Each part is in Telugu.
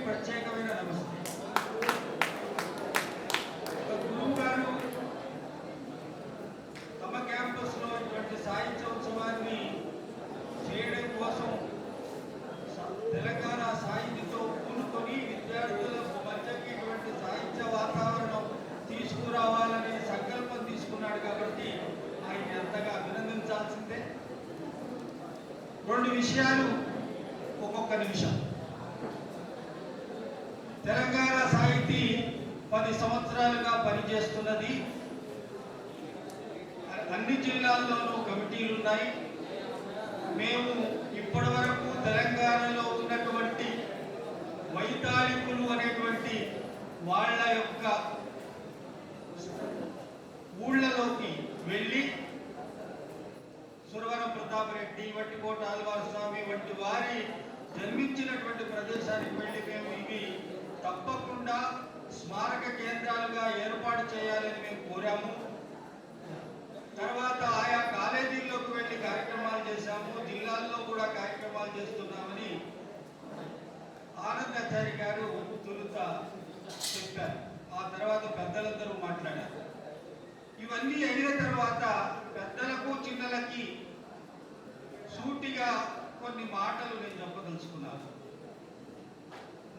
ప్రత్యేకమైన నమస్తే. గురువు గారు తమ క్యాంపస్లో ఇటువంటి సాహిత్య ఉత్సవాన్ని చేయడం కోసం తెలంగాణ సాహిత్యంతో పూనుకొని విద్యార్థుల మధ్యకి ఇటువంటి సాహిత్య వాతావరణం తీసుకురావాలనే సంకల్పం తీసుకున్నాడు. కాబట్టి ఆయన ఎంతగా అభినందించాల్సిందే. రెండు విషయాలు ఒక్కొక్క నిమిషం. తెలంగాణ సాహితీ 10 సంవత్సరాలుగా పనిచేస్తున్నది. అన్ని జిల్లాల్లోనూ కమిటీలు ఉన్నాయి. మేము ఇప్పటి వరకు తెలంగాణలో ఉన్నటువంటి వైతాళికులు అనేటువంటి వాళ్ళ యొక్క ఊళ్ళలోకి వెళ్ళి సురవరం ప్రతాపరెడ్డి, వట్టికోట ఆల్వార్ స్వామి వంటి వారి జన్మించినటువంటి ప్రదేశానికి వెళ్ళి మేము ఇవి తప్పకుండా స్మారక కేంద్రాలుగా ఏర్పాటు చేయాలని మేము కోరాము. తర్వాత ఆయా కాలేజీల్లోకి వెళ్ళి కార్యక్రమాలు చేశాము. జిల్లాల్లో కూడా కార్యక్రమాలు చేస్తున్నామని ఆనందాచారి గారు తొలుత చెప్పారు. ఆ తర్వాత పెద్దలందరూ మాట్లాడారు. ఇవన్నీ అయిన తర్వాత పెద్దలకు చిన్నలకి సూటిగా కొన్ని మాటలు నేను చెప్పదలుచుకున్నాను.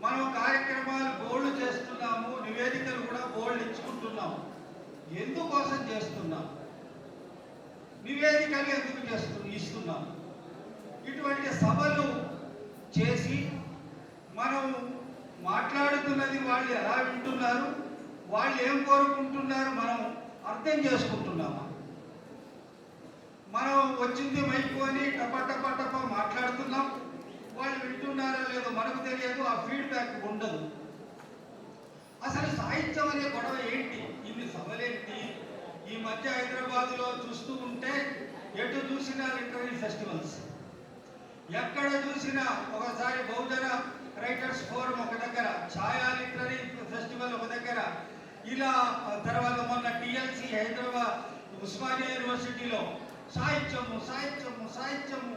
మనం కార్యక్రమాలు బోల్డ్ చేస్తున్నాము, నివేదికలు కూడా బోల్డ్ ఇచ్చుకుంటున్నాము. ఎందుకోసం చేస్తున్నాం? నివేదికలు ఎందుకు ఇస్తున్నాం? ఇటువంటి సభలు చేసి మనం మాట్లాడుతున్నది వాళ్ళు ఎలా వింటున్నారు, వాళ్ళు ఏం కోరుకుంటున్నారు మనం అర్థం చేసుకుంటున్నామా? మనం వచ్చింది మైకు అని టప మాట్లాడుతున్నాం, వాళ్ళు వింటున్నారో లేదో మనకు తెలియదు. ఆ ఫీడ్బ్యాక్ ఉండదు. అసలు సాహిత్యం అనే గొడవ ఏంటి? ఇన్ని సభలేంటి? ఈ మధ్య హైదరాబాద్లో చూస్తూ ఉంటే ఎటు చూసినా లిటరరీ ఫెస్టివల్స్, ఎక్కడ చూసినా ఒకసారి బహుజన రైటర్స్ ఫోరం ఒక దగ్గర, ఛాయా లిటరరీ ఫెస్టివల్ ఒక దగ్గర, ఇలా తర్వాత మొన్న టిఎల్సి హైదరాబాద్ ఉస్మానియా యూనివర్సిటీలో సాహిత్యము సాహిత్యము సాహిత్యము,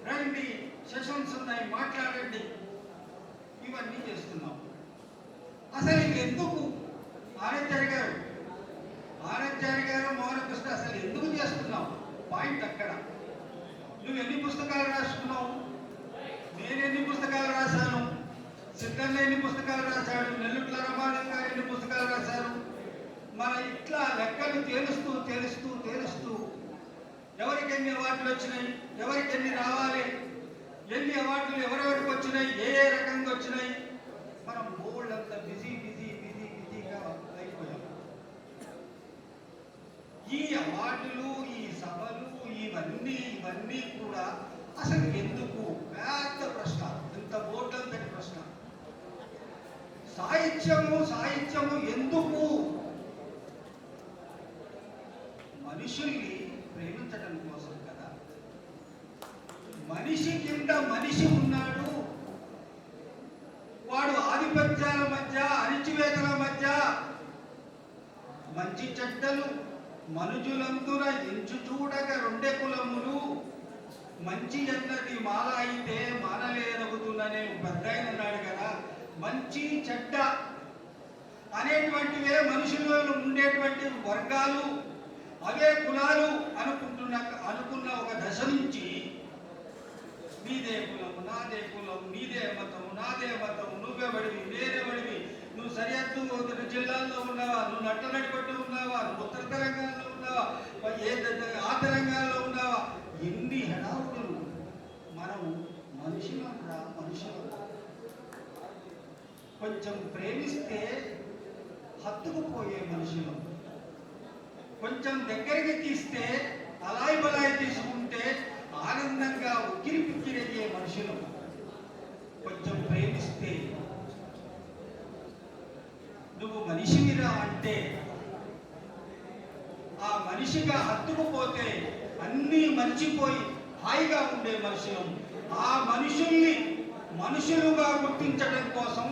రండి సెషన్స్ ఉన్నాయి, మాట్లాడండి, ఇవన్నీ చేస్తున్నాం. అసలు ఇది ఎందుకు? ఆనందాచారి గారు మోహనకృష్ణ అసలు ఎందుకు చేస్తున్నావు? పాయింట్ అక్కడ. నువ్వు ఎన్ని పుస్తకాలు రాసుకున్నావు? నేను ఎన్ని పుస్తకాలు రాశాను? సిద్ధంలో ఎన్ని పుస్తకాలు రాశాడు? నెల్లుట్ల రమాదేవి గారు ఎన్ని పుస్తకాలు రాశారు? మన ఇట్లా లెక్కలు తేలుస్తూ ఎవరికి ఎన్ని అవార్డులు వచ్చినాయి, ఎవరికి ఎన్ని రావాలి, ఎన్ని అవార్డులు ఎవరెవరికి వచ్చినాయి, ఏ రకంగా వచ్చినాయి, మనం బోల్డ్ అంతా బిజీగా అయిపోయాం. ఈ అవార్డులు, ఈ సభలు, ఇవన్నీ కూడా అసలు ఎందుకు? పెద్ద ప్రశ్న, ఇంత బోర్డు అంతటి ప్రశ్న. సాహిత్యము ఎందుకు? మనుషుల్ని ప్రేమించడం కోసం కదా. మనిషి కింద మనిషి ఉన్నాడు. వాడు ఆధిపత్యాల మధ్య, అణిచివేతల మధ్య మంచి చెడ్డలు మనుజులందున ఎంచు చూడక రెండే కులములు, మంచి అన్నది మాల అయితే మానలేరగుతుందనే పెద్దాయన అన్నాడు కదా. మంచి చెడ్డ అనేటువంటివే మనుషుల్లో ఉండేటువంటి వర్గాలు, అవే కులాలు అనుకున్న ఒక దశ నుంచి నీదే కులము, నాదే కులం, నీదే మతం, నాదే మతం, నువ్వెవడివి, నేనెవడివి, నువ్వు సరిహద్దు జిల్లాల్లో ఉన్నావా, నువ్వు నట్టనడిపట్టు ఉన్నావా, నువ్వు ఉత్తర తెలంగాణలో ఉన్నావా, ఆ తెలంగాణలో ఉన్నావా, ఎన్ని హడావుడులు. మనం మనుషులు కొంచెం ప్రేమిస్తే హత్తుకుపోయే మనుషులు, కొంచెం దగ్గరికి తీస్తే అలాయి బలాయి తీసుకుంటే ఆనందంగా ఉక్కిరిపిక్కిరయ్యే మనుషులు. కొంచెం ప్రేమిస్తే నువ్వు మనిషివిరా అంటే ఆ మనిషిగా హత్తుకుపోతే అన్నీ మర్చిపోయి హాయిగా ఉండే మనుషులు. ఆ మనుషుల్ని మనుషులుగా గుర్తించడం కోసం,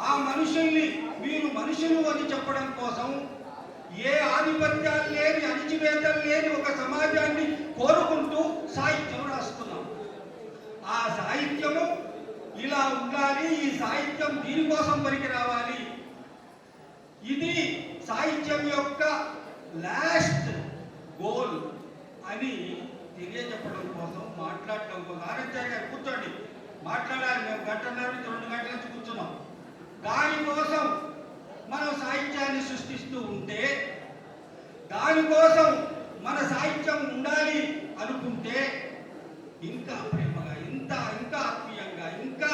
ఆ మనుషుల్ని మీరు మనుషులు అని చెప్పడం కోసం ఏ ఆధిపత్యాలు లేని, అణిచివేతలు లేని ఒక సమాజాన్ని కోరుకుంటూ సాహిత్యం రాస్తున్నాం. ఆ సాహిత్యము ఇలా ఉండాలి, ఈ సాహిత్యం దీనికోసం పనికి రావాలి, ఇది సాహిత్యం యొక్క లాస్ట్ గోల్ అని తెలియజెప్పడం కోసం, మాట్లాడటం కోసం. ఆనంద్ గారు కూర్చోండి, మాట్లాడాలి. మేము గంటన్నర నుంచి 2 గంటల నుంచి కూర్చున్నాం. దానికోసం మనం సాహిత్యాన్ని సృష్టిస్తూ ఉంటే, దానికోసం మన సాహిత్యం ఉండాలి అనుకుంటే, ఇంకా ప్రేమగా, ఇంకా ఆత్మీయంగా, ఇంకా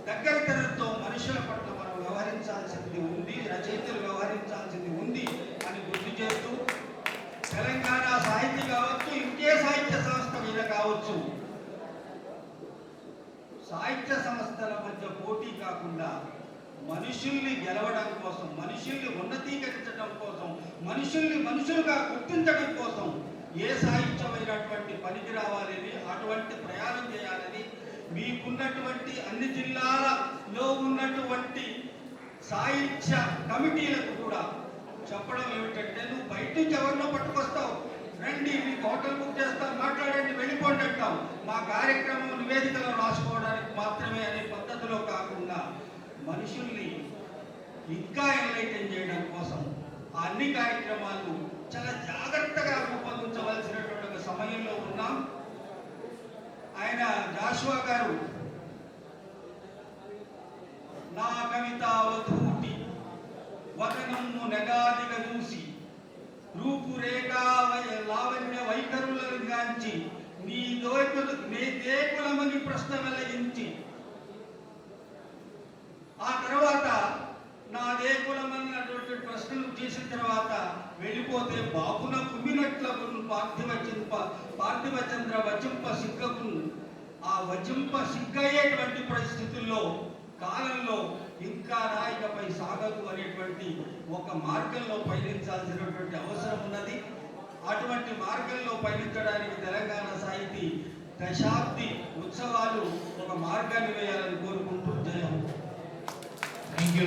దగ్గరతనంతో మనుషుల పట్ల మనం వ్యవహరించాల్సింది ఉంది, రచయితలు వ్యవహరించాల్సింది ఉంది అని గుర్తు చేస్తూ, తెలంగాణ సాహిత్య కావచ్చు, ఇంకే సాహిత్య సంస్థ మీద కావచ్చు, సాహిత్య సంస్థల మధ్య పోటీ కాకుండా మనుషుల్ని గెలవడం కోసం, మనుషుల్ని ఉన్నతీకరించడం కోసం, మనుషుల్ని మనుషులుగా గుర్తించడం కోసం ఏ సాహిత్యమైనటువంటి పనికి రావాలని, అటువంటి ప్రయాణం చేయాలని మీకున్నటువంటి అన్ని జిల్లాలలో ఉన్నటువంటి సాహిత్య కమిటీలకు కూడా చెప్పడం ఏమిటంటే, నువ్వు బయట నుంచి ఎవరినో పట్టుకొస్తావు, రండి మీకు హోటల్ బుక్ చేస్తాం, మాట్లాడండి, వెళ్ళిపోండి అంటాం. మా కార్యక్రమం నివేదికలో రాసుకోవడానికి మాత్రమే అనే పద్ధతిలో కాకుండా మనుషుల్ని ఇంకా ఎన్లైటన్ చేయడం కోసం ఆ అన్ని కార్యక్రమాలు చాలా జాగ్రత్తగా రూపొందించవలసినటువంటి ఒక సమయంలో ఉన్నాం. ఆయన జాషువా గారు నా కవిత వధూటి వదనము నెగాదిగా చూసి రూపురేఖ లావణ్య వైఖరులను గాంచి నీ దేకులమని ప్రశ్న వెలగించి, ఆ తర్వాత నా దేకులమన్నటువంటి ప్రశ్నలు చేసిన తర్వాత వెళ్ళిపోతే బాపున కుమ్మినట్లకు పార్థివ చంద్ర వచింప సిగ్గకు, ఆ వచింప సిగ్గయ్యేటువంటి పరిస్థితుల్లో కాలంలో ఇంకా నాయకపై సాగదు అనేటువంటి ఒక మార్గంలో పయనించాల్సినటువంటి అవసరం ఉన్నది. అటువంటి మార్గంలో పయనించడానికి తెలంగాణ సాహితీ దశాబ్ది ఉత్సవాలు ఒక మార్గాన్ని వేయాలని కోరుకుంటూ జయం. Thank you.